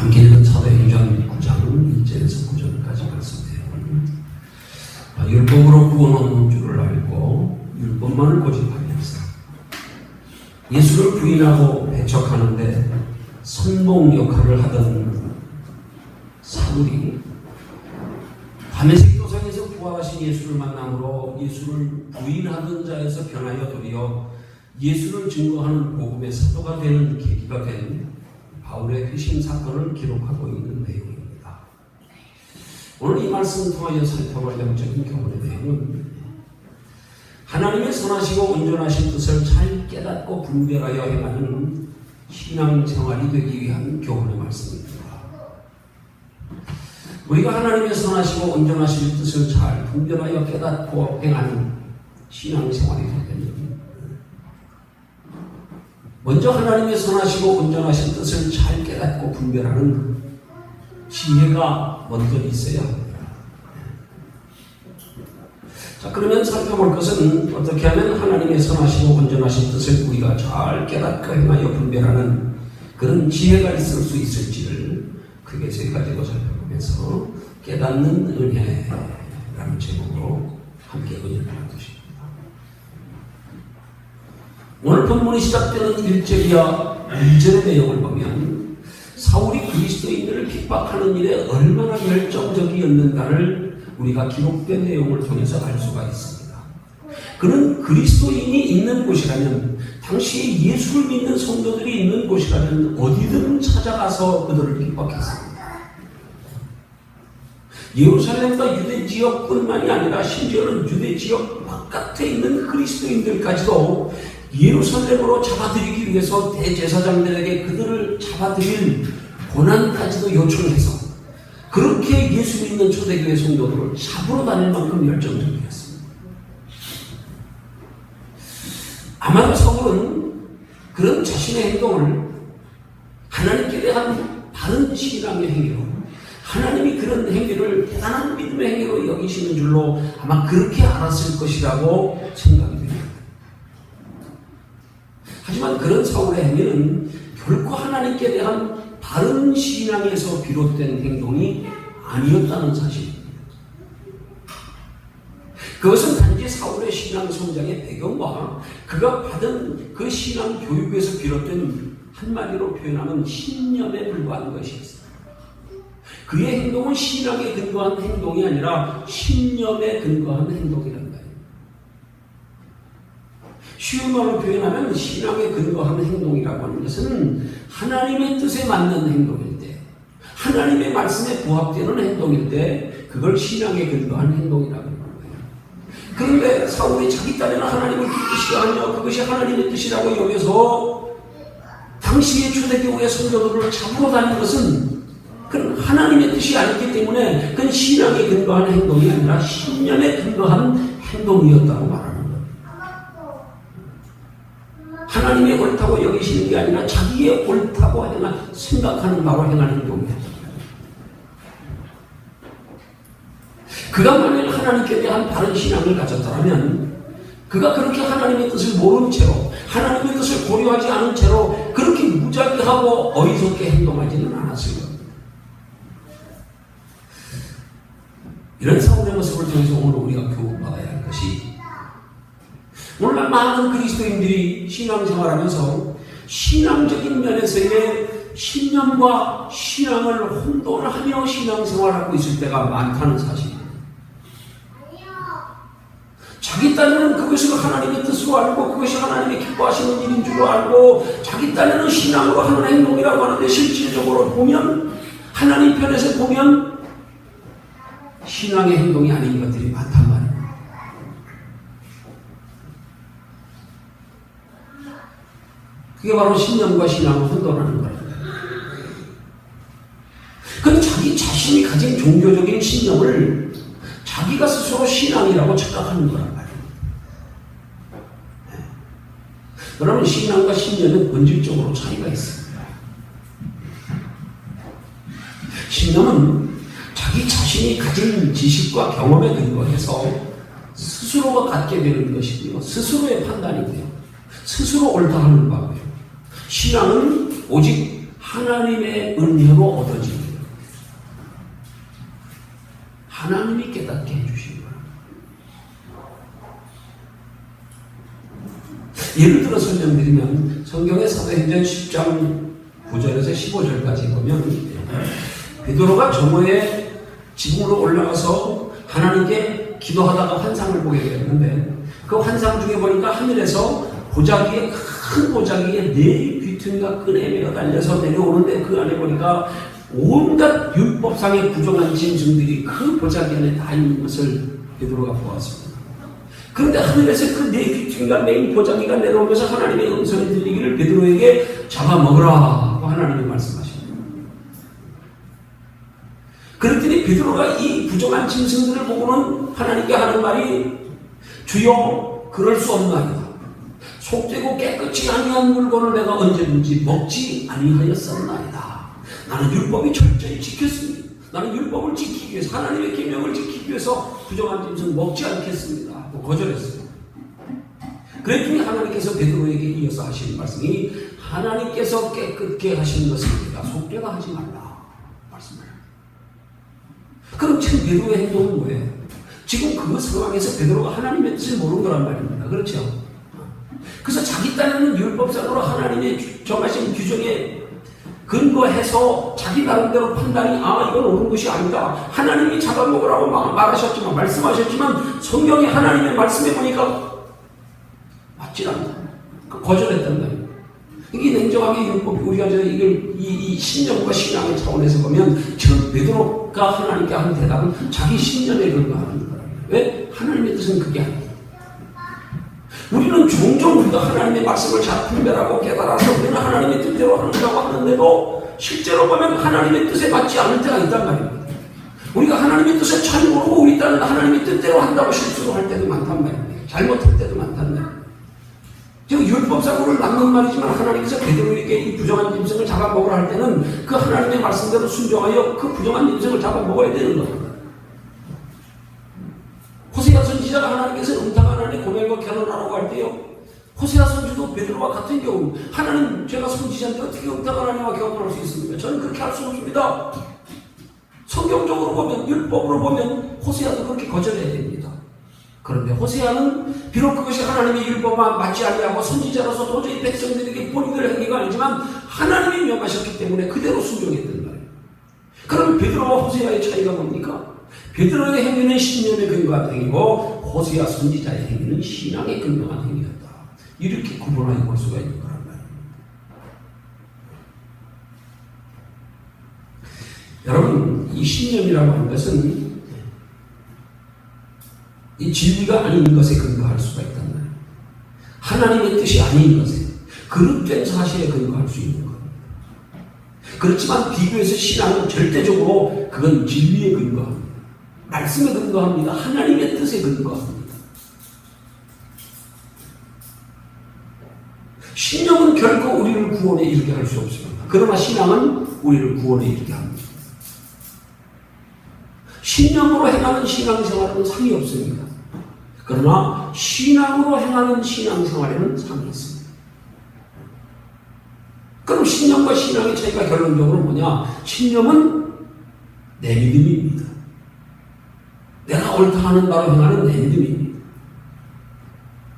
함께 읽은 사도행전 9장 1절에서 9절까지 말씀 내용은 율법으로 구원하는 줄을 알고 율법만을 고집하면서 예수를 부인하고 배척하는데 선봉 역할을 하던 사울이 다메섹 도상에서 부활하신 예수를 만남으로 예수를 부인하던 자에서 변하여 도리어 예수를 증거하는 복음의 사도가 되는 계기가 된 바울의 회심 사건을 기록하고 있는 내용입니다. 오늘 이 말씀을 통하여 살펴볼 영적인 교훈의 내용은 하나님의 선하시고 온전하신 뜻을 잘 깨닫고 분별하여 행하는 신앙생활이 되기 위한 교훈의 말씀입니다. 우리가 하나님의 선하시고 온전하신 뜻을 잘 분별하여 깨닫고 행하는 신앙생활이 되려면 먼저 하나님의 선하시고 온전하신 뜻을 잘 깨닫고 분별하는 지혜가 먼저 있어야 합니다. 자, 그러면 살펴볼 것은 어떻게 하면 하나님의 선하시고 온전하신 뜻을 우리가 잘 깨닫고 행하여 분별하는 그런 지혜가 있을 수 있을지를 크게 세 가지로 살펴보면서 깨닫는 은혜라는 제목으로 함께 은혜를 나누십니다. 오늘 본문이 시작되는 1절이야 2절의 내용을 보면 사울이 그리스도인들을 핍박하는 일에 얼마나 열정적이었는가를 우리가 기록된 내용을 통해서 알 수가 있습니다. 그는 그리스도인이 있는 곳이라면, 당시에 예수를 믿는 성도들이 있는 곳이라면 어디든 찾아가서 그들을 핍박했습니다. 예루살렘과 유대 지역뿐만이 아니라 심지어는 유대 지역 바깥에 있는 그리스도인들까지도 예루살렘으로 잡아들이기 위해서 대제사장들에게 그들을 잡아들일 고난까지도 요청해서 그렇게 예수 믿는 초대교회 성도들을 잡으러 다닐 만큼 열정적이었습니다. 아마도 사울은 그런 자신의 행동을 하나님께 대한 바른 신앙의 행위로, 하나님이 그런 행위를 대단한 믿음의 행위로 여기시는 줄로 아마 그렇게 알았을 것이라고 생각이 됩니다. 하지만 그런 사울의 행위는 결코 하나님께 대한 바른 신앙에서 비롯된 행동이 아니었다는 사실입니다. 그것은 단지 사울의 신앙 성장의 배경과 그가 받은 그 신앙 교육에서 비롯된, 한마디로 표현하면 신념에 불과한 것이었습니다. 그의 행동은 신앙에 근거한 행동이 아니라 신념에 근거한 행동이란다. 쉬운 말로 표현하면 신앙에 근거한 행동이라고 하는 것은 하나님의 뜻에 맞는 행동일 때, 하나님의 말씀에 부합되는 행동일 때 그걸 신앙에 근거한 행동이라고 하는 거예요. 그런데 사울이 자기 딴에는 하나님을 기쁘시게 하며 그것이 하나님의 뜻이라고 여겨서 당시의 초대교회 성도들을 잡으러 다닌 것은 그건 하나님의 뜻이 아니기 때문에 그건 신앙에 근거한 행동이 아니라 신념에 근거한 행동이었다고 말합니다. 하나님의 옳다고 여기시는 게 아니라 자기의 옳다고 생각하는 바로 행하는 행동이에요. 그가 만약 하나님께 대한 바른 신앙을 가졌다면 그가 그렇게 하나님의 뜻을 모른 채로, 하나님의 뜻을 고려하지 않은 채로 그렇게 무작위하고 어리석게 행동하지는 않았을 겁니다. 이런 사울의 모습을 통해서 오늘 우리가 교훈받아야 할 것이, 오늘날 많은 그리스도인들이 신앙생활하면서 신앙적인 면에서의 신념과 신앙을 혼돈하며 신앙생활하고 있을 때가 많다는 사실입니다. 자기 딴에는 그것을 하나님의 뜻으로 알고 그것이 하나님이 기뻐하시는 일인 줄로 알고 자기 딴에는 신앙으로 하는 행동이라고 하는데 실질적으로 보면, 하나님 편에서 보면 신앙의 행동이 아닌 것들이 많단 말입니다. 그게 바로 신념과 신앙을 혼돈하는 거예요. 그건 자기 자신이 가진 종교적인 신념을 자기가 스스로 신앙이라고 착각하는 거란 말이에요. 그러면 신앙과 신념은 본질적으로 차이가 있습니다. 신념은 자기 자신이 가진 지식과 경험에 근거해서 스스로가 갖게 되는 것이고요. 스스로의 판단이고요. 스스로 옳다 하는 바고요. 신앙은 오직 하나님의 은혜로 얻어지는 거예요. 하나님이 깨닫게 해주신 거예요. 예를 들어 설명드리면 성경의 사도행전 10장 9절에서 15절까지 보면 베드로가 저모에 지붕으로 올라가서 하나님께 기도하다가 환상을 보게 되었는데 그 환상 중에 보니까 하늘에서 보자기에 큰 보자기에 네 귀퉁이가 끈에 매어달려서 내려오는데 그 안에 보니까 온갖 율법상의 부정한 짐승들이 그 보자기 안에 다 있는 것을 베드로가 보았습니다. 그런데 하늘에서 그 네 귀퉁이가 매인 보자기가 내려오면서 하나님의 음성이 들리기를 베드로에게 잡아먹으라고 하나님이 말씀하십니다. 그랬더니 베드로가 이 부정한 짐승들을 보고는 하나님께 하는 말이 주여 그럴 수 없나이다. 속되고 깨끗이 아니한 물건을 내가 언제든지 먹지 아니하였었나이다. 나는 율법이 철저히 지켰습니다. 나는 율법을 지키기 위해서 하나님의 계명을 지키기 위해서 부정한 짐승 먹지 않겠습니다. 하고 거절했어요. 그랬더니 하나님께서 베드로에게 이어서 하시는 말씀이 하나님께서 깨끗게 하신 것을 내가 속되가 하지 말라 말씀을. 그럼 지금 베드로의 행동은 뭐예요? 지금 그 상황에서 베드로가 하나님의 뜻을 모르는 거란 말입니다. 그렇죠? 그래서 자기 딴에는 율법상으로 하나님의 정하신 규정에 근거해서 자기 나름대로 판단이 이건 옳은 것이 아니다. 하나님이 잡아먹으라고 말하셨지만 말씀하셨지만 성경이 하나님의 말씀해 보니까 맞질 않다. 거절했단 말이에요. 이게 냉정하게 율법 우리가 이걸 이 신념과 신앙의 차원에서 보면 저 베드로가 하나님께 하는 대답은 자기 신념에 근거하는 거예요. 왜? 하나님의 뜻은 그게 아니에요. 우리는 종종 우리가 하나님의 말씀을 잘 분별하고 깨달아서 우리는 하나님의 뜻대로 하는다고 하는데도 실제로 보면 하나님의 뜻에 맞지 않을 때가 있단 말입니다. 우리가 하나님의 뜻을 잘 모르고 우리 딸은 하나님의 뜻대로 한다고 실수로 할 때도 많단 말입니다. 잘못할 때도 많단 말입니다. 지금 율법상으로는 맞는 말이지만 하나님께서 베드로에게 이 부정한 짐승을 잡아먹으라 할 때는 그 하나님의 말씀대로 순종하여 그 부정한 짐승을 잡아먹어야 되는 겁니다. 호세아 선지자가 하나님께서 음탕한 아내 고멜과 결혼하라고 할 때요, 호세아 선지도 베드로와 같은 경우 하나님 제가 선지자인데 어떻게 음탕한 아내와 결혼할 수 있습니까? 저는 그렇게 할 수 없습니다. 성경적으로 보면 율법으로 보면 호세아도 그렇게 거절해야 됩니다. 그런데 호세아는 비록 그것이 하나님의 율법과 맞지 아니하고 선지자로서 도저히 백성들에게 본인들의 행위가 아니지만 하나님이 명하셨기 때문에 그대로 순종했단 말이에요. 그럼 베드로와 호세아의 차이가 뭡니까? 베드로의 행위는 신념에 근거한 행위고 호세아 선지자의 행위는 신앙에 근거한 행위였다. 이렇게 구분하여 볼 수가 있는 거란 말입니다. 여러분, 이 신념이라고 하는 것은 이 진리가 아닌 것에 근거할 수가 있단 말이에요. 하나님의 뜻이 아닌 것에, 그릇된 사실에 근거할 수 있는 겁니다. 그렇지만 비교해서 신앙은 절대적으로 그건 진리에 근거합니다. 말씀에 근거합니다. 하나님의 뜻에 근거합니다. 신념은 결코 우리를 구원에 이르게 할 수 없습니다. 그러나 신앙은 우리를 구원에 이르게 합니다. 신념으로 행하는 신앙생활에는 상이 없습니다. 그러나 신앙으로 행하는 신앙생활에는 상이 있습니다. 그럼 신념과 신앙의 차이가 결론적으로 뭐냐? 신념은 내 믿음입니다. 내가 옳다 하는 바로 행하는 내 믿음입니다.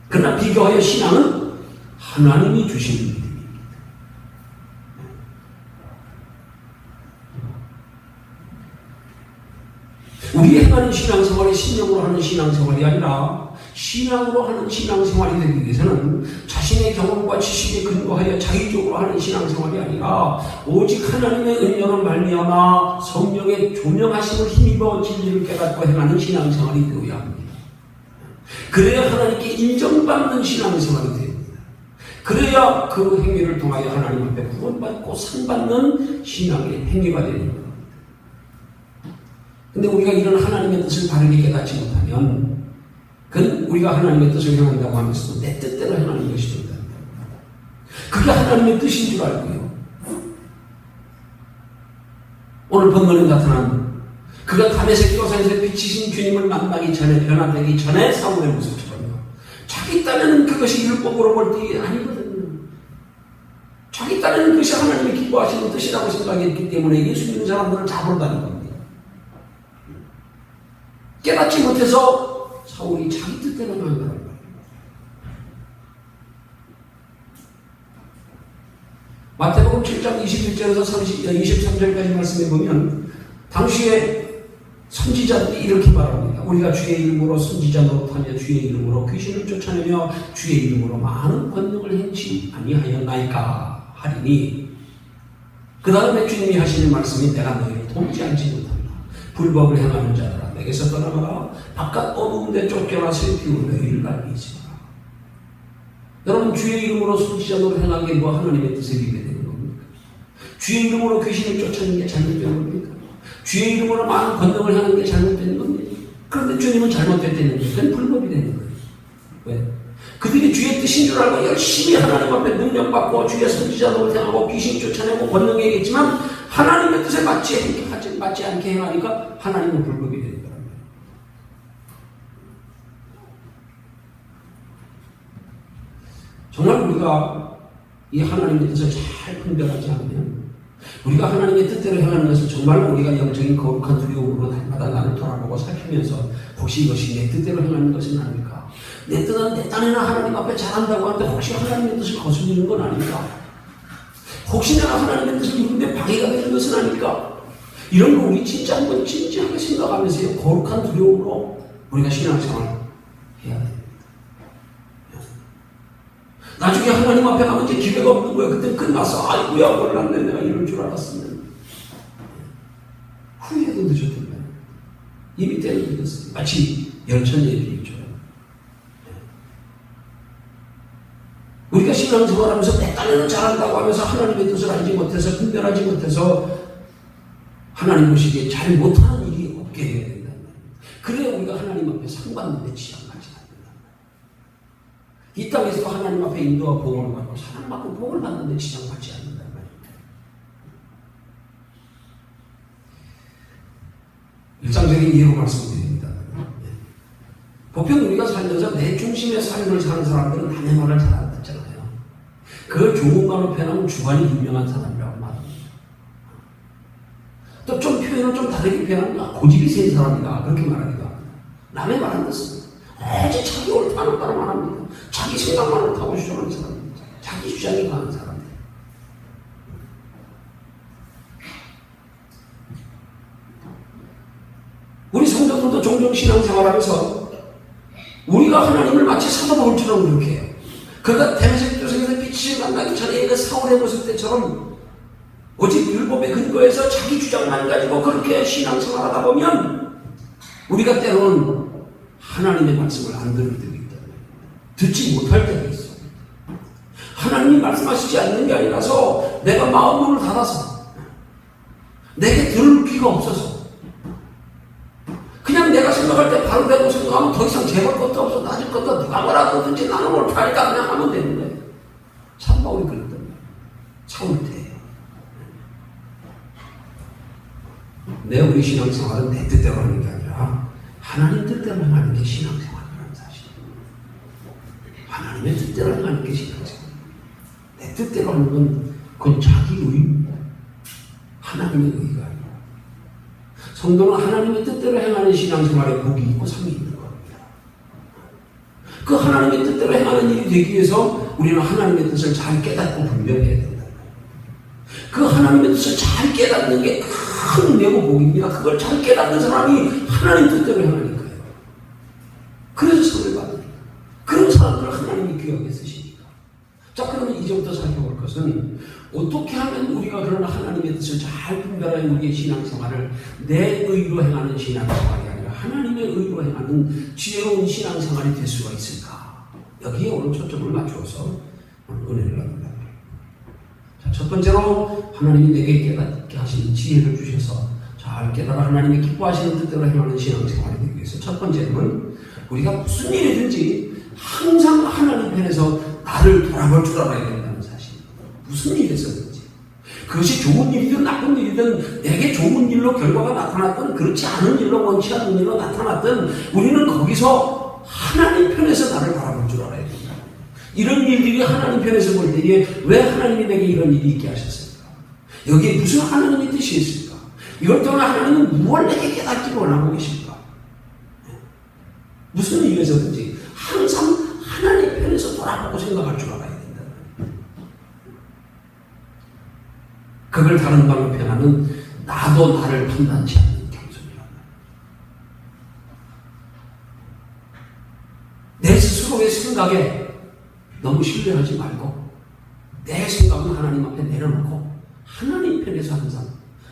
그러나 비교하여 신앙은 하나님이 주신 믿음입니다. 우리 행하는 신앙생활이 신념으로 하는 신앙생활이 아니라 신앙으로 하는 신앙생활이 되기 위해서는 자신의 경험과 지식에 근거하여 자의적으로 하는 신앙생활이 아니라 오직 하나님의 은혜로 말미암아 성령의 조명하심을 힘입어 진리를 깨닫고 행하는 신앙생활이 되어야 합니다. 그래야 하나님께 인정받는 신앙생활이 됩니다. 그래야 그 행위를 통하여 하나님 앞에 구원받고 상받는 신앙의 행위가 되는 겁니다. 근데 우리가 이런 하나님의 뜻을 바르게 깨닫지 못하면 그건 우리가 하나님의 뜻을 행한다고 하면서도 내 뜻대로 행하는 것이 된다. 그게 하나님의 뜻인 줄 알고요. 오늘 본문에 나타난 그가 다메섹 도상에서 비치신 주님을 만나기 전에 변화되기 전에 사울의 모습처럼요. 자기 딴에는 그것이 율법으로 볼 때 아니거든요. 자기 딴에는 그것이 하나님이 기뻐하시는 뜻이라고 생각했기 때문에 예수 믿는 사람들을 잡으러 다닌 겁니다. 깨닫지 못해서 사울이 자기 뜻대로 하는 거란 말이에요. 마태복음 7장 21절에서 23절까지 말씀해 보면 당시에 선지자들이 이렇게 말합니다. 우리가 주의 이름으로 선지자 노릇하며 주의 이름으로 귀신을 쫓아내며 주의 이름으로 많은 권능을 행치 아니하였나이까 하리니, 그 다음에 주님이 하시는 말씀이 내가 너희를 통제하지 못한다. 불법을 행하는 자들아 내게서 떠나가라. 바깥 어두운 데 쫓겨나 슬피고 너희를 날리지 마라. 여러분, 주의 이름으로 선지자 노릇 행하는 게 뭐 하나님의 뜻을 이루게 되는 겁니까? 주의 이름으로 귀신을 쫓아내는 게 잘못된 겁니까? 주의 이름으로 많은 권능을 하는 게 잘못된 겁니다. 그런데 주님은 잘못됐다는 거예요. 그건 불법이 되는 거예요. 왜? 그들이 주의 뜻인 줄 알고 열심히 하나님 앞에 능력받고 주의 선지자로 행하고 귀신 쫓아내고 권능 얘기했지만 하나님의 뜻에 맞지 않게 행하니까 하나님은 불법이 되는 거란 말이에요. 정말 우리가 이 하나님의 뜻을 잘 분별하지 않으면, 우리가 하나님의 뜻대로 행하는 것을 정말 우리가 영적인 거룩한 두려움으로 날마다 나를 돌아보고 살피면서 혹시 이것이 내 뜻대로 행하는 것은 아닐까? 내 뜻은 내 딴에나 하나님 앞에 잘한다고 하는데 혹시 하나님의 뜻을 거스르는 건 아닐까? 혹시 내가 하나님의 뜻을 이루는데 방해가 되는 것은 아닐까? 이런 거 우리 진짜 한번 진지하게 생각하면서 거룩한 두려움으로 우리가 신앙생활을 해야 됩니다. 나중에 하나님 앞에 가면 이제 기회가 없는 거야. 그때 끝났어. 아이고야, 몰랐네. 내가 이럴 줄 알았으면. 후회도 늦었던 거야. 이미 때는 늦었어요. 마치 열천 예비일처럼. 우리가 신앙생활하면서 내 딴에는 잘한다고 하면서 하나님의 뜻을 알지 못해서, 분별하지 못해서 하나님 보시기에 잘 못하는 일이 없게 해야 된다는 거예요. 그래야 우리가 하나님 앞에 상 받는 데 지장하지 않는다. 이 땅에서도 하나님 앞에 인도와 복을 받고 사랑받고 복을 받는데 지장받지 않는단 말입니다. 일상적인 예로 말씀드립니다. 보편 우리가 살면서 내 중심의 삶을 사는 사람들은 남의 말을 잘 안 듣잖아요. 그걸 좋은 말로 표현하면 주관이 유명한 사람이라고 말합니다. 또 좀 표현을 좀 다르게 표현하면 고집이 센 사람이다, 그렇게 말하기도 합니다. 남의 말 안 듣습니다. 오직 자기 옳다는 말만 합니다. 자기 생각만 옳다고 주장하는 사람입니다. 자기 주장이 강한 사람입니다. 우리 성도들도 종종 신앙생활하면서 우리가 하나님을 마치 사도 바울처럼 그렇게 해요. 그가 데마스커 도성에서 빛이 만나기 전에 그 사울의 모습 때처럼 오직 율법의 근거에서 자기 주장만 가지고 그렇게 신앙생활하다 보면 우리가 때로는 하나님의 말씀을 안 들을 때도 있다. 듣지 못할 때도 있어. 하나님이 말씀하시지 않는 게 아니라서 내가 마음문을 닫아서 내게 들을 귀가 없어서 그냥 내가 생각할 때 바로 되고 생각하면 더 이상 재볼 것도 없어. 낮을 것도 누가 뭐라 그러든지 나는 옳다니까 그냥 하면 되는 거예요. 참 바울이 그랬던 거예요. 차울때예요. 우리 신앙생활은 내 뜻대로 하는 게 아니라 하나님 뜻대로 하는 게 신앙생활이라는 사실이에요. 하나님의 뜻대로 하는 게 신앙생활이에요. 내 뜻대로 하는 건 그건 자기 의입니다. 하나님의 의가 아니에요. 성도는 하나님의 뜻대로 행하는 신앙생활에 복이 있고 상이 있는 겁니다. 그 하나님의 뜻대로 행하는 일이 되기 위해서 우리는 하나님의 뜻을 잘 깨닫고 분별해야 된다. 그 하나님의 뜻을 잘 깨닫는 게 큰 은혜고 복입니다. 그걸 잘 깨닫는 사람이 하나님 뜻대로 행하니까요. 그래서 선을 받으니까. 그런 사람들을 하나님이 귀하게 쓰시니까. 자, 그러면 이제부터 살펴볼 것은 어떻게 하면 우리가 그런 하나님의 뜻을 잘 분별하여 우리의 신앙생활을 내 의로 행하는 신앙생활이 아니라 하나님의 의로 행하는 지혜로운 신앙생활이 될 수가 있을까? 여기에 오늘 초점을 맞추어서 은혜를 나눕니다. 자, 첫 번째로 하나님이 내게 깨닫게 하시는 지혜를 주셔서 잘 깨달아 하나님의 기뻐하시는 뜻대로 행하는 신앙생활이 되기 위해서 첫 번째는 우리가 무슨 일이든지 항상 하나님 편에서 나를 돌아볼 줄 알아야 된다는 사실입니다. 무슨 일에서든지 그것이 좋은 일이든 나쁜 일이든 내게 좋은 일로 결과가 나타났든 그렇지 않은 일로 원치 않는 일로 나타났든 우리는 거기서 하나님 편에서 나를 바라볼 줄 알아야 된다. 이런 일들이 하나님 편에서 볼 때에 왜 하나님이 내게 이런 일이 있게 하셨을까? 여기에 무슨 하나님의 뜻이 있을까? 이걸 통해 하나님은 무엇을 내게 깨닫기를 원하고 계실까? 무슨 이유에서든지 항상 하나님 편에서 돌아보고 생각할 줄 알아야 된다. 그걸 다른 말로 표현하면 나도 나를 판단치 않는 겸손이란 말이야. 내 스스로의 생각에 너무 신뢰하지 말고 내 생각은 하나님 앞에 내려놓고 하나님 편에서 항상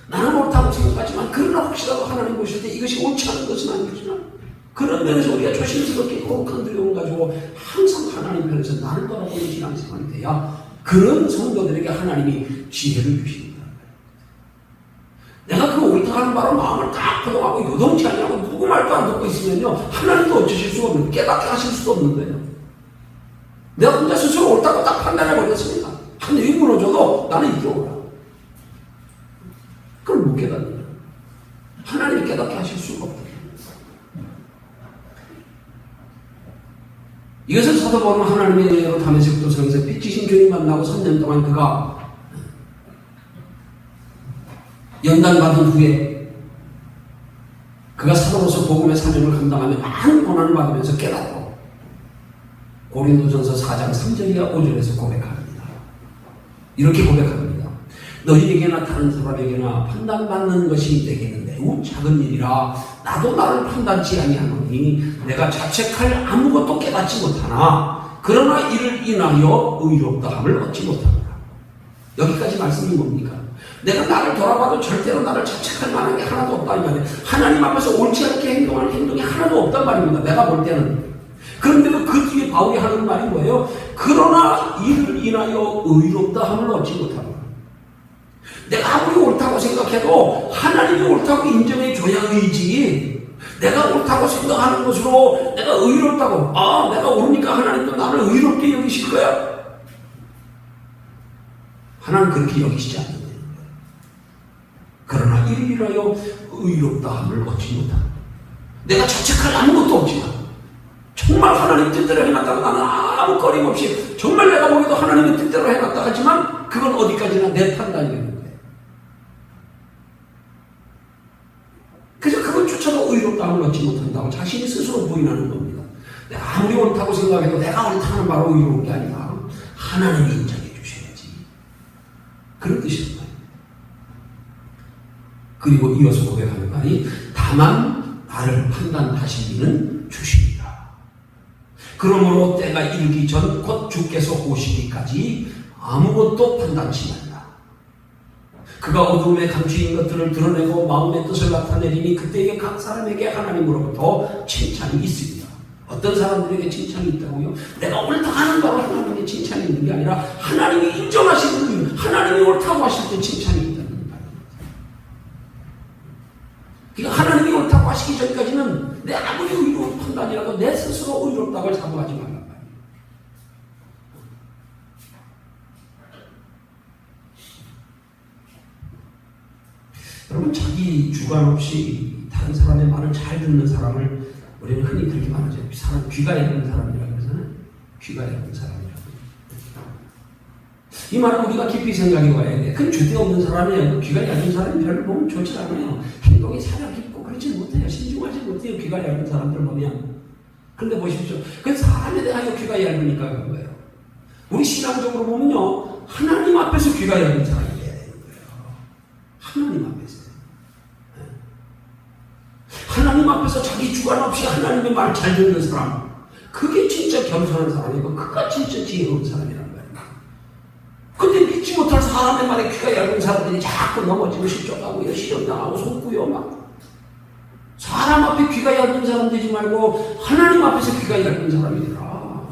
나는 옳다고 생각하지만 그러나 혹시라도 하나님 보실 때 이것이 옳지 않은 것은 아니지만 그런 면에서 우리가 조심스럽게 거룩한 두려움 가지고 항상 하나님 편에서 나를 바라보는 신앙생활이 돼야 그런 성도들에게 하나님이 지혜를 주십니다. 내가 그 옳다 하는 바로 마음을 딱 포동하고 요동치 않냐고 누구 말도 안 듣고 있으면요 하나님도 어쩌실 수가 없는 깨닫게 하실 수도 없는 거예요. 내가 혼자 스스로 옳다고 딱 판단해버렸습니다. 하늘이 무너져도 나는 이게 옳아. 그걸 못 깨닫는 거예요. 하나님이 깨닫게 하실 수가 없다. 이것을 사도 바울은 하나님의 은혜로 다메섹 도성에서 빛이신 교인 만나고 3년 동안 그가 연단받은 후에 그가 사도로서 복음의 사명을 감당하며 많은 고난을 받으면서 깨닫고 고린도전서 4장 3절이나 5절에서 고백합니다. 이렇게 고백합니다. 너희에게나 다른 사람에게나 판단받는 것이 내게는 매우 작은 일이라 나도 나를 판단치 아니하노니 내가 자책할 아무것도 깨닫지 못하나 그러나 이를 인하여 의롭다함을 얻지 못하노라. 여기까지 말씀이 뭡니까? 내가 나를 돌아봐도 절대로 나를 자책할 만한 게 하나도 없다 이 말이에요. 하나님 앞에서 옳지 않게 행동하는 행동이 하나도 없단 말입니다. 내가 볼 때는. 그런데도 그 뒤에 바울이 하는 말이 뭐예요? 그러나 이를 인하여 의롭다함을 얻지 못하노라. 내가 아무리 옳다고 생각해도 하나님이 옳다고 인정해 줘야 의지. 내가 옳다고 생각하는 것으로 내가 의롭다고 내가 옳으니까 하나님도 나를 의롭게 여기실 거야. 하나님 그렇게 여기시지 않는 거예요. 그러나 이를 인하여 의롭다함을 얻지 못한다. 내가 자책할 아무것도 없지만 정말 하나님 뜻대로 해놨다고 나는 아무 꺼림없이 정말 내가 보기에도 하나님의 뜻대로 해놨다 하지만 그건 어디까지나 내 판단이겠는 거예요. 그래서 그것조차도 의롭다함을 얻지 못한다고 자신이 스스로 부인하는 겁니다. 내가 아무리 옳다고 생각해도 내가 옳다는 바로 의로운 게 아니라 하나님이 인정해 주셔야지. 그런 뜻인 거예요. 그리고 이어서 고백하는 말이 다만 나를 판단하시기는 주십니다. 그러므로 때가 이르기 전 곧 주께서 오시기까지 아무것도 판단치 말라. 그가 어두움에 감추인 것들을 드러내고 마음의 뜻을 나타내리니 그때에 각 사람에게 하나님으로부터 칭찬이 있습니다. 어떤 사람들에게 칭찬이 있다고요? 내가 옳다 하는 바로 하나님의 칭찬이 있는 게 아니라 하나님이 인정하시는 하나님이 옳다고 하실 때 칭찬이 있다는 말입니다. 그러니까 하나님이 옳다고 하시기 전까지는 내 아무리 의로운 판단이라도 내 스스로 의롭다고 자부하지 말란 말이에요. 여러분 자기 주관 없이 다른 사람의 말을 잘 듣는 사람을 우리는 흔히 그렇게 말하죠. 사람 귀가 얇은 사람이라고 그러잖아요. 귀가 얇은 사람이라고. 이 말은 우리가 깊이 생각해 봐야 돼. 그 주대없는 사람이에요. 귀가 얇은 사람이 별로 보면 좋지 않아요. 행동이 사려 깊고 그렇지 못해요. 신중하지 못해요. 귀가 얇은 사람들 보면. 그런데 보십시오. 그 사람에 대하여 귀가 얇으니까 그런 거예요. 우리 신앙적으로 보면요. 하나님 앞에서 귀가 얇은 사람이 돼야 되는 거예요. 하나님 앞에서. 하나님 앞에서 자기 주관 없이 하나님의 말 잘 듣는 사람. 그게 진짜 겸손한 사람이고 그가 진짜 지혜로운 사람이란 말이에요. 근데 믿지 못할 사람의 말에 귀가 얇은 사람들이 자꾸 넘어지고 실족하고 시험당하고 속고요 막. 사람 앞에 귀가 얇은 사람 되지 말고 하나님 앞에서 귀가 얇은 사람이 되라.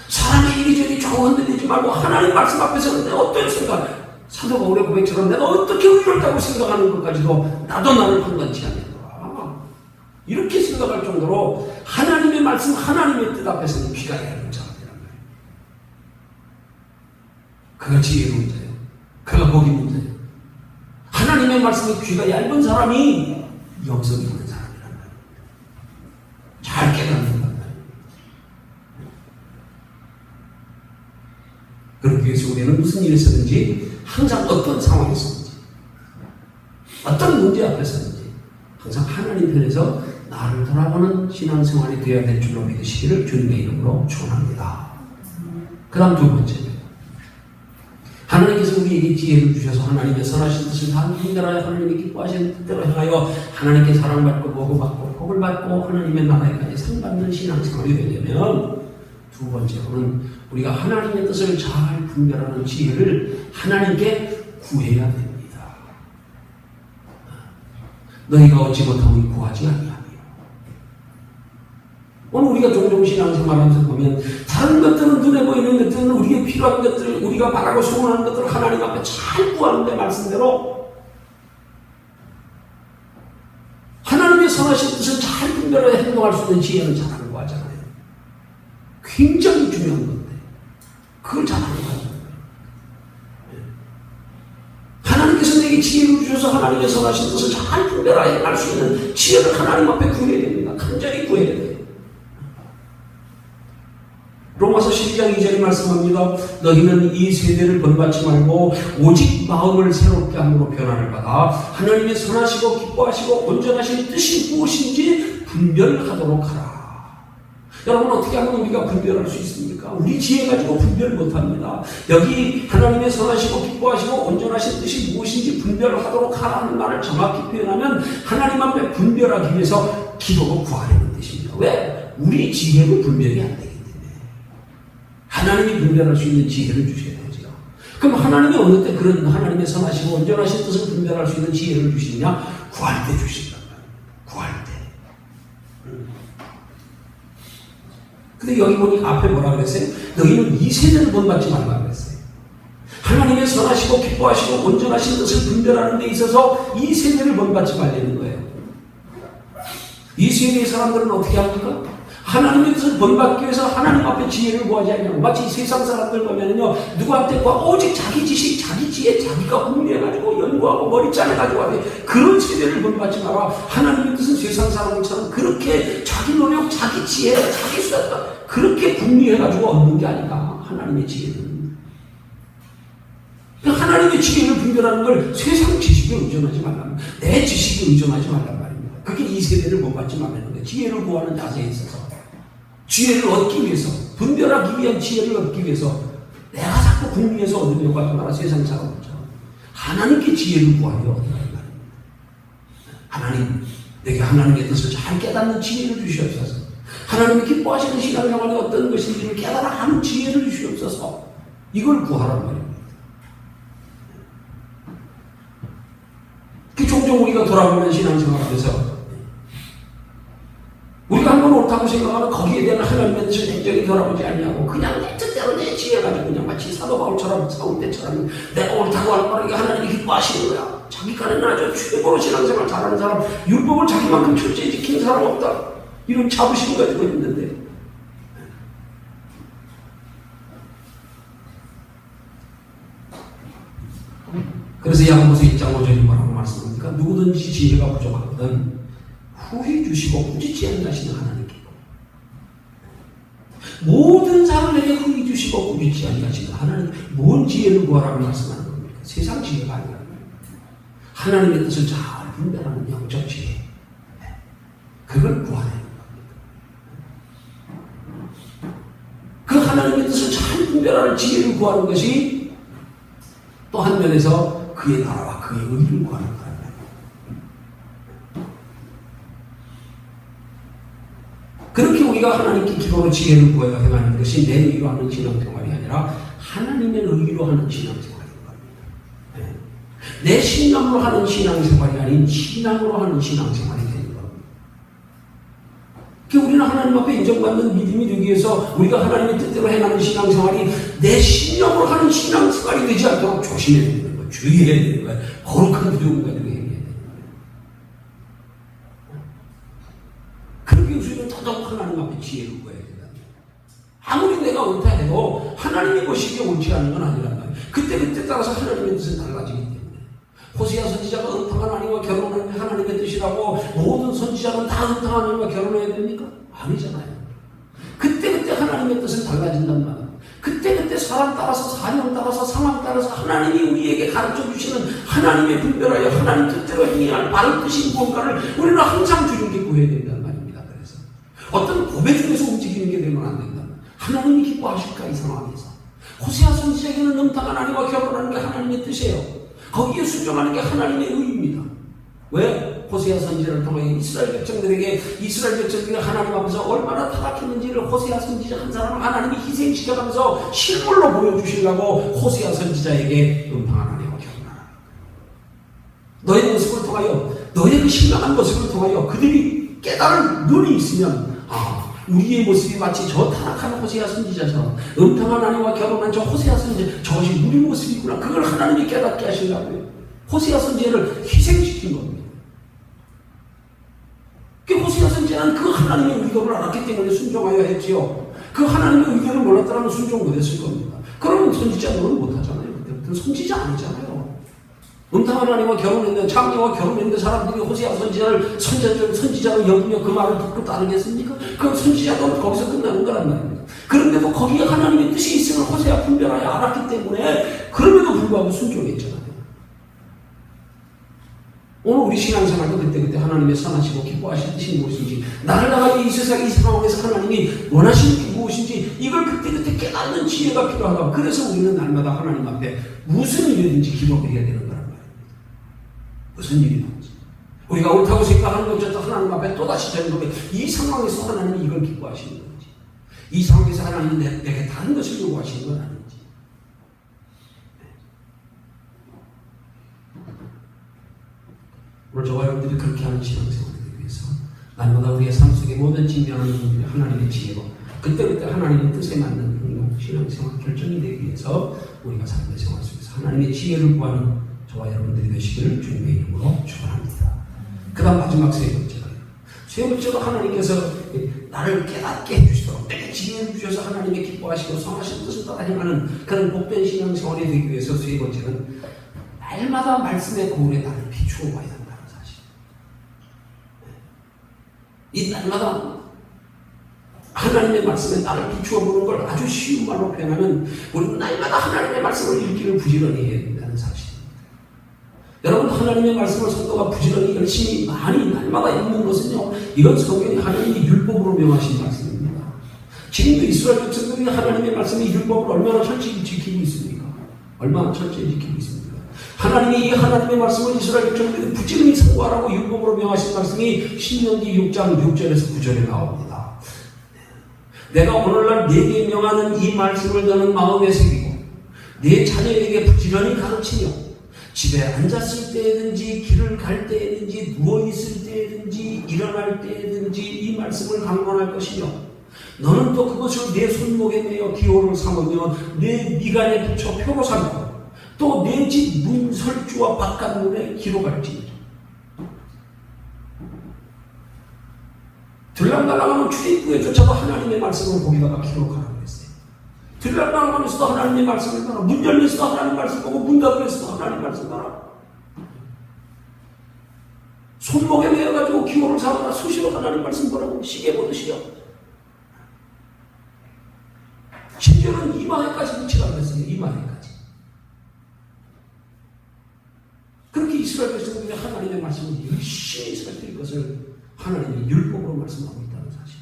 사람의 이리저리 좌우 흔들리지 말고 하나님 말씀 앞에서는 내가 어떤 생각 사도 바울의 고백처럼 내가 어떻게 의롭다고 생각하는 것까지도 나도 나를 판단치 않는다. 이렇게 생각할 정도로 하나님의 말씀 하나님의 뜻 앞에서는 귀가 얇은 사람이란 말이에요. 그가 지혜로운 자예요. 그가 복이 있는 자예요. 하나님의 말씀에 귀가 얇은 사람이 영성이 있는 사람이란 말이에요. 잘 깨닫는 것 말이에요. 무슨 일에서든지 항상 어떤 상황에서든지 어떤 문제 앞에서든지 항상 하나님 편에서 나를 돌아보는 신앙생활이 되어야 될 줄로 믿으시기를 주님의 이름으로 축원합니다. 그 다음 두 번째는 하나님께서 우리에게 지혜를 주셔서 하나님의 선하신 뜻을 다 행하여 하나님이 기뻐하시는 뜻대로 행하여 하나님께 사랑받고 보호받고 복을 받고 하나님의 나라에까지 상받는 신앙생활이 되려면 두 번째로는 우리가 하나님의 뜻을 잘 분별하는 지혜를 하나님께 구해야 됩니다. 너희가 얻지 못하면 구하지 아니하며. 오늘 우리가 종종 신앙생활하면서 보면 다른 것들은 눈에 보이는 것들은 우리의 필요한 것들, 우리가 바라고 소원하는 것들을 하나님 앞에 잘 구하는데 말씀대로 하나님의 선하신 뜻을 잘 분별해 행동할 수 있는 지혜는 잘하는 거 하잖아요. 굉장히 중요한 건데 그걸 잘하는 거 하잖아요. 하나님께서 내게 지혜를 주셔서 하나님의 선하신 뜻을 잘 분별해 할 수 있는 지혜를 하나님 앞에 구해야 됩니다. 간절히 구해야 돼요. 로마서 12장 2절이 말씀합니다. 너희는 이 세대를 본받지 말고 오직 마음을 새롭게 함으로 변화를 받아 하나님의 선하시고 기뻐하시고 온전하신 뜻이 무엇인지 분별하도록 하라. 여러분 어떻게 하면 우리가 분별할 수 있습니까? 우리 지혜 가지고 분별 못합니다. 여기 하나님의 선하시고 기뻐하시고 온전하신 뜻이 무엇인지 분별하도록 하라는 말을 정확히 표현하면 하나님 앞에 분별하기 위해서 기도로 구하려는 뜻입니다. 왜? 우리 지혜로 분별이 안 되기 때문에 하나님이 분별할 수 있는 지혜를 주셔야 되죠. 그럼 하나님이 어느 때 그런 하나님의 선하시고 온전하신 뜻을 분별할 수 있는 지혜를 주시느냐? 구할 때 주신단 말이에요. 구할 때. 근데 여기 보니까 앞에 뭐라 그랬어요? 너희는 이 세대를 본받지 말라 그랬어요. 하나님의 선하시고 기뻐하시고 온전하신 뜻을 분별하는 데 있어서 이 세대를 본받지 말라는 거예요. 이 세대의 사람들은 어떻게 합니까? 하나님의 뜻을 본받기 위해서 하나님 앞에 지혜를 구하지 않냐고. 마치 세상 사람들 보면은요, 누구한테 구하 오직 자기 지식, 자기 지혜, 자기가 궁리해가지고 연구하고 머리 짜내가지고 하는 그런 세대를 본받지 마라. 하나님의 뜻은 세상 사람들처럼 그렇게 자기 노력, 자기 지혜, 자기 수다 그렇게 궁리해가지고 얻는 게 아니라 하나님의 지혜는. 하나님의 지혜를 분별하는 걸 세상 지식에 의존하지 말라. 내 지식에 의존하지 말란 말입니다. 그게 이 세대를 본받지 말라는 거예요. 지혜를 구하는 자세에 있어서. 지혜를 얻기 위해서, 분별하기 위한 지혜를 얻기 위해서 내가 자꾸 궁리해서 얻으려고 하지 마라. 세상 사람들처럼 하나님께 지혜를 구하려 얻으라는 말입니다. 하나님, 내게 하나님의 뜻을 잘 깨닫는 지혜를 주시옵소서. 하나님이 기뻐하시는 신앙생활이 어떤 것인지를 깨달아 하는 지혜를 주시옵소서. 이걸 구하란 말입니다. 종종 우리가 돌아보는 신앙생활에서 우리가 한번 옳다고 생각하면 거기에 대한 하나님의 뜻을 냉정히 돌아보지 않냐고 그냥 내 뜻대로 내 지혜 가지고 그냥 마치 사도 바울처럼 싸울 때처럼 내가 옳다고 할 거라 이게 하나님이 기뻐하시는 거야. 자기 간에는 아주 최고로 신앙생활 잘하는 사람, 율법을 자기만큼 철저히 지키는 사람 없다. 이런 자부심을 가지고 있는데 그래서 야고보서 1장 5절이 뭐라고 말씀합니까? 누구든지 지혜가 부족하거든 후히 주시고 꾸짖지 아니하시는 하나님께 모든 사람에게 후히 주시고 꾸짖지 아니하시는 하나님. 뭔 지혜를 구하라고 말씀하는 겁니까? 세상 지혜가 아니라 하나님의 뜻을 잘 분별하는 영적 지혜, 그걸 구하라는 겁니다. 그 하나님의 뜻을 잘 분별하는 지혜를 구하는 것이 또 한 면에서 그의 나라와 그의 의를 구하는 거예요. 그렇게 우리가 하나님께 기도로 지혜를 구하여 행하는 것이 내 의로 하는 신앙생활이 아니라 하나님의 의로 하는 신앙생활인 겁니다. 네. 내 신념으로 하는 신앙생활이 아닌 신앙으로 하는 신앙생활이 되는 겁니다. 우리는 하나님 앞에 인정받는 믿음이 되기 위해서 우리가 하나님의 뜻대로 행하는 신앙생활이 내 신념으로 하는 신앙생활이 되지 않도록 조심해야 되는 거예요. 주의해야 되는 거예요. 거룩한 두려움 가지고 행해야 되는 거예요. 그렇게 우리는 더더욱 하나님 앞에 지혜를 구해야 된다. 아무리 내가 옳다 해도 하나님이 보시기에 옳지 않은 건 아니란 말이에요. 그때 따라서 하나님의 뜻은 달라지기 때문에. 호세아 선지자가 은탕한 하나님과 결혼하는 하나님의 뜻이라고 모든 선지자는 다 은탕한 하나님과 결혼해야 됩니까? 아니잖아요. 그때 하나님의 뜻은 달라진단 말이에요. 그때 그때그때 사람 따라서, 사령 따라서, 상황 따라서 하나님이 우리에게 가르쳐 주시는 하나님의 분별하여 하나님 뜻대로 행할 바른 뜻인 무언가를 우리는 항상 주님께 구해야 된다는 말입니다. 그래서 어떤 고백 중에서 움직이는 게 되면 안 된다. 하나님이 기뻐하실까 이 상황에서. 호세아 선지자에게는 음탕한 하나님과 결혼하는 게 하나님의 뜻이에요. 거기에 순종하는 게 하나님의 의입니다. 왜? 호세아 선지자를 통해 이스라엘 백성들에게 하나님 앞에서 얼마나 타락했는지를 호세아 선지자 한 사람을 하나님이 희생시켜가면서 실물로 보여주시려고 호세아 선지자에게 음탕한 하나님과 결혼하라. 너의 모습을 통하여, 너의 그 신령한 모습을 통하여 그들이 깨달은 눈이 있으면 우리의 모습이 마치 저 타락한 호세아 선지자처럼 음탕한 하나님과 결혼한 저 호세아 선지자, 저것이 우리 모습이구나. 그걸 하나님이 깨닫게 하시려고요. 호세아 선지자를 희생시킨 겁니다. 호세아 선지자는 그 하나님의 의도를 알았기 때문에 순종하여야 했지요. 그 하나님의 의도를 몰랐더라면 순종 못했을 겁니다. 그러면 선지자는 못하잖아요. 그때부터는 선지자 아니잖아요. 음탕한 하나님과 결혼했는데, 장녀와 결혼했는데 사람들이 호세아 선지자를 선지자로 여기며 그 말을 듣고 따르겠습니까? 그 선지자도 거기서 끝나는 거란 말입니다. 그런데도 거기에 하나님의 뜻이 있음을 호세아 분별하여 알았기 때문에 그럼에도 불구하고 순종했잖아요. 오늘 우리 신앙생활도 그때 하나님의 선하시고 기뻐하신 뜻이 무엇인지, 나를 나가게 이 세상 이 상황에서 하나님이 원하시는 게 무엇인지 이걸 그때 깨닫는 지혜가 필요하다. 그래서 우리는 날마다 하나님 앞에 무슨 일이든지 기도를 해야 되는 거란 말입니다. 무슨 일이든지 우리가 옳다고 생각하는 것조차 하나님 앞에 또다시 전도해. 이 상황에서 하나님이 이걸 기뻐하시는 건지, 이 상황에서 하나님이 내게 다른 것을 요구하시는 건 아닌지. 오늘 저와 여러분들이 그렇게 하는 신앙생활을 하기 위해서 날마다 우리의 삶 속에 모든 직면하는 분들이 하나님의 지혜로 그때그때 하나님의 뜻에 맞는 행동, 신앙생활 결정이 되기 위해서 우리가 삶의 생활 속에서 하나님의 지혜를 구하는 저와 여러분들이 되시기를 주님의 이름으로 축원합니다. 그 다음 마지막 세 번째로 하나님께서 나를 깨닫게 해주시도록 내게 지혜를 주셔서 하나님의 기뻐하시고 성하신 뜻을 따라 행하는 그런 복된 신앙생활이 되기 위해서 세 번째는 날마다 말씀의 거울에 나를 비추어 봐야 한다는 사실. 이 날마다 하나님의 말씀에 나를 비추어 보는 걸 아주 쉬운 말로 표현하면 우리는 날마다 하나님의 말씀을 읽기를 부지런히 해야 된다는 사실입니다. 여러분, 하나님의 말씀을 성도가 부지런히 열심히 많이 날마다 읽는 것은요, 이건 성경이 하나님이 율법으로 명하신 말씀입니다. 지금도 이스라엘 백성들이 하나님의 말씀이 율법을 얼마나 철저히 지키고 있습니까? 얼마나 철저히 지키고 있습니까? 하나님이 이 하나님의 말씀을 이스라엘 백성들이 부지런히 상고하라고 율법으로 명하신 말씀이 신명기 6장 6절에서 9절에 나옵니다. 내가 오늘날 네게 명하는 이 말씀을 너는 마음에 새기고 네 자녀에게 부지런히 가르치며 집에 앉았을 때든지 길을 갈 때든지 누워있을 때든지 일어날 때든지 이 말씀을 강론할 것이며 너는 또 그것을 내 손목에 매어 기호를 삼으며 내 미간에 붙여 표로 삼고 또 내 집 문설주와 바깥문에 기록할지니라. 들락날락하는 출입구에조차도 하나님의 말씀을 거기다가 기록하라고 했어요. 들락날락하면서도 하나님의 말씀을 봐라. 문 열면서도 하나님의 말씀을 보고 문 닫으면서도 하나님의 말씀을 봐라. 손목에 매어가지고 기호를 삼아라. 수시로 하나님의 말씀 보라고 시계 보듯이요. 심지어는 이마에까지 붙이라고 했어요. 이마에까지. 그렇게 이스라엘 백성들이 하나님의 말씀을 열심히 살필 것을 하나님이 율법으로 말씀하고 있다는 사실.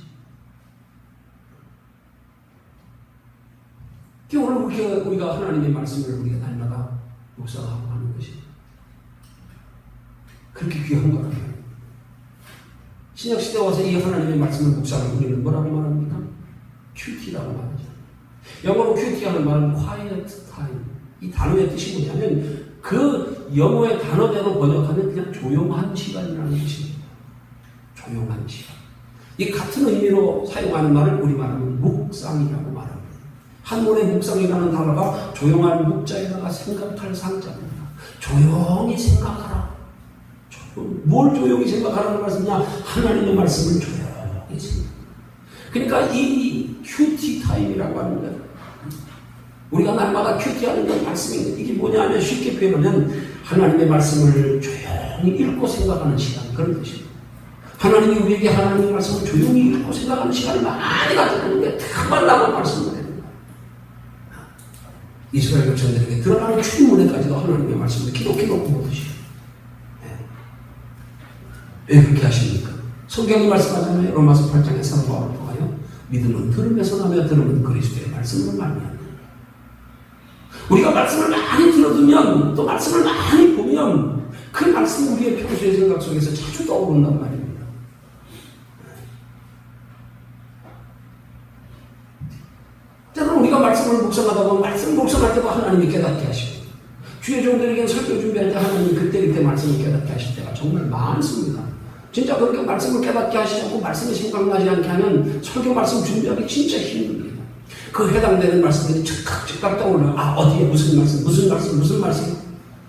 오늘 우리가 하나님의 말씀을 우리가 날마다 묵상하고 하는 것이 그렇게 귀한 거라고요. 신약시대 와서 이 하나님의 말씀을 묵상하고 우리는 뭐라고 말합니까? 큐티라고 말하죠. 영어로 큐티하는 말은 quiet time. 이 단어의 뜻이 뭐냐면 그 영어의 단어대로 번역하면 그냥 조용한 시간이라는 뜻입니다. 조용한 시간. 이 같은 의미로 사용하는 말을 우리말하면 묵상이라고 말합니다. 한문의 묵상이라는 단어가 조용한 묵자에다가 생각할 상자입니다. 조용히 생각하라. 뭘 조용히 생각하라는 말씀이냐? 하나님의 말씀을 조용히 생각. 그러니까 이 큐티 타임이라고 하는 거예요. 우리가 날마다 큐티하는 건 말씀인데 이게 뭐냐 하면 쉽게 표현하면 하나님의 말씀을 조용히 읽고 생각하는 시간, 그런 뜻입니다. 하나님이 우리에게 하나님의 말씀을 조용히 읽고 생각하는 시간을 많이 가져가는데 정말 나만 말씀을 해야 됩니다. 이스라엘 백성들에게 들어가는 출입문에까지도 하나님의 말씀을 기록해 놓고 보듯이. 왜 그렇게 하십니까? 성경이 말씀하잖아요. 로마서 8장에 사도 바울을 통하여 믿음은 들음에서 나며 들음은 그리스도의 말씀으로 말미암아. 우리가 말씀을 많이 들어두면 또 말씀을 많이 보면 그 말씀이 우리의 평소의 생각 속에서 자주 떠오른단 말입니다. 때로는 우리가 말씀을 묵상하다 보면 말씀 묵상할 때도 하나님이 깨닫게 하시고 주의 종들에게 설교 준비할 때 하나님이 그때 말씀을 깨닫게 하실 때가 정말 많습니다. 진짜 그렇게 말씀을 깨닫게 하시지 않고 말씀이 생각나지 않게 하면 설교 말씀 준비하기 진짜 힘듭니다. 그 해당되는 말씀들이 즉각 떠올라요. 아, 어디에 무슨 말씀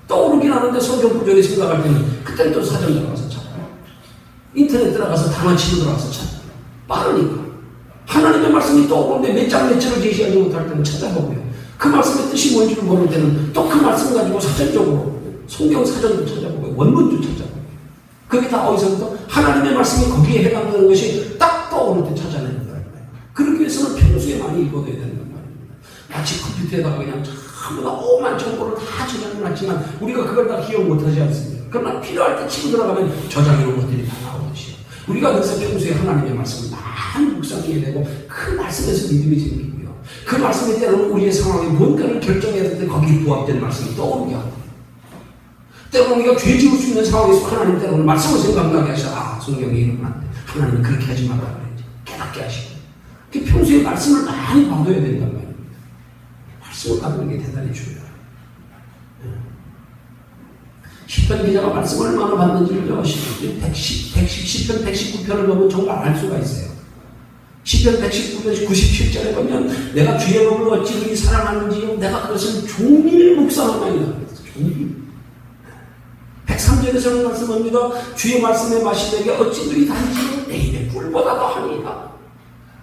떠오르긴 하는데 성경 구절이 생각할 때는 그때는 또 사전 들어가서 찾아요. 인터넷 들어가서 단어치고 들어가서 찾아요. 빠르니까 하나님의 말씀이 떠오르는데 몇 장 몇 절을 제시하지 못할 때는 찾아보고요. 그 말씀의 뜻이 뭔지를 모를 때는 또 그 말씀 가지고 사전적으로 성경 사전도 찾아보고요. 원문도 찾아보고요. 그게 다 어디서부터 하나님의 말씀이 거기에 해당되는 것이 딱 떠오를 때 찾아내는 거예요. 그러기 위해서는 평소에 많이 읽어둬야 되는 말입니다. 마치 컴퓨터에다가 그냥 전부 다 오만 정보를 다 저장해놨지만 우리가 그걸 다 기억 못하지 않습니까? 그러나 필요할 때 치고 들어가면 저장해놓은 것들이 다 나오듯이 우리가 그래서 평소에 하나님의 말씀을 많이 묵상해야 되고 그 말씀에서 믿음이 생기고요. 그 말씀에 때로는 우리의 상황에 뭔가를 결정해야 될 때 거기에 부합된 말씀이 떠오르게 하고 때로는 우리가 죄 지을 수 있는 상황에서 하나님 때로는 말씀을 생각나게 하셔. 아, 성경에 이러면 안 돼. 하나님은 그렇게 하지 말라 그랬지. 깨닫게 하시고. 그 평소에 말씀을 많이 봐둬야 된단 말입니다. 말씀을 가두는 게 대단히 중요해요. 시편 기자가 말씀을 얼마나 받는지를 시편 119편을 보면 정말 알 수가 있어요. 시편 119편 97절에 보면 내가 주의 법을 어찌 그리 사랑하는지 내가 그것을 종일 묵상하나이다. 종일. 103절에서는 말씀합니다. 주의 말씀에 마시 내게 어찌 그리 단지 내 입에 꿀보다 더하니이다.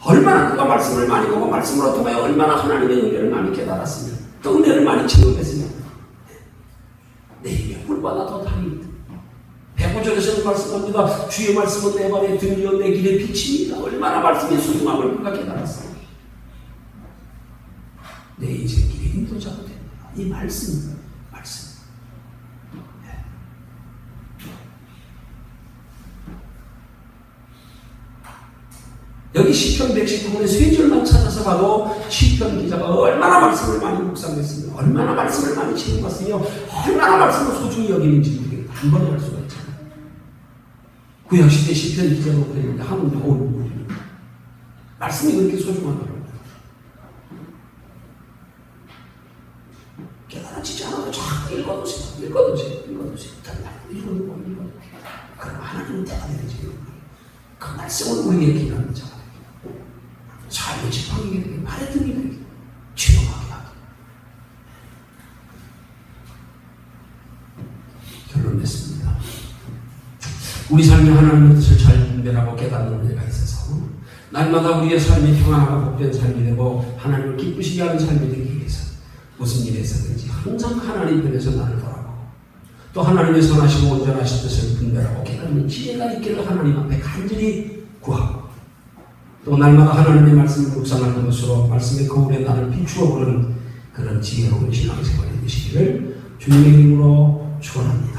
얼마나 그가 말씀을 많이 보고 말씀으로 통하여 얼마나 하나님의 은혜를 많이 깨달았으면 또 은혜를 많이 체험했으면 내 입에 꿀보다 더 다니이다. 105절에서는 말씀합니다. 주의 말씀은 내 발에 등이요 내 길에 빛입니다. 얼마나 말씀의 소중함을 그가 깨달았어요. 내 인생 길에 인도자가 됩니다. 이 말씀. 여기 시편 119편의 세 줄만 찾아서 봐도 시편 기자가 얼마나 말씀을 많이 묵상했으며 얼마나 말씀을 많이 체험했으며 얼마나 말씀을 소중히 여기는지 우리가 한 번에 알 수가 있잖아요. 구약시대 시편 기자로 그랬는데 하물며 오늘 말씀이 그렇게 소중하더라고요. 깨달아지지 않아도 자꾸 읽어두세요. 읽어두고 그럼 하나님은 때가 되는지 그 말씀을 우리에게 기도하는 자 삶의 지팡이게 되게 말의 등이 되게 죄명하게 하게. 결론 냈습니다. 우리 삶이 하나님의 뜻을 잘 분별하고 깨닫는 은혜가 있어서 날마다 우리의 삶이 평안하고 복된 삶이 되고 하나님을 기쁘시게 하는 삶이 되기 위해서 무슨 일에서든지 항상 하나님 편에서 나를 돌아보고 또 하나님의 선하시고 온전하신 뜻을 분별하고 깨닫는 지혜가 있기를 하나님 앞에 간절히 구하고 또 날마다 하나님의 말씀을 묵상하는 것으로 말씀의 거울에 나를 비추어 보는 그런 지혜로운 신앙생활이 되시기를 주님의 이름으로 축원합니다.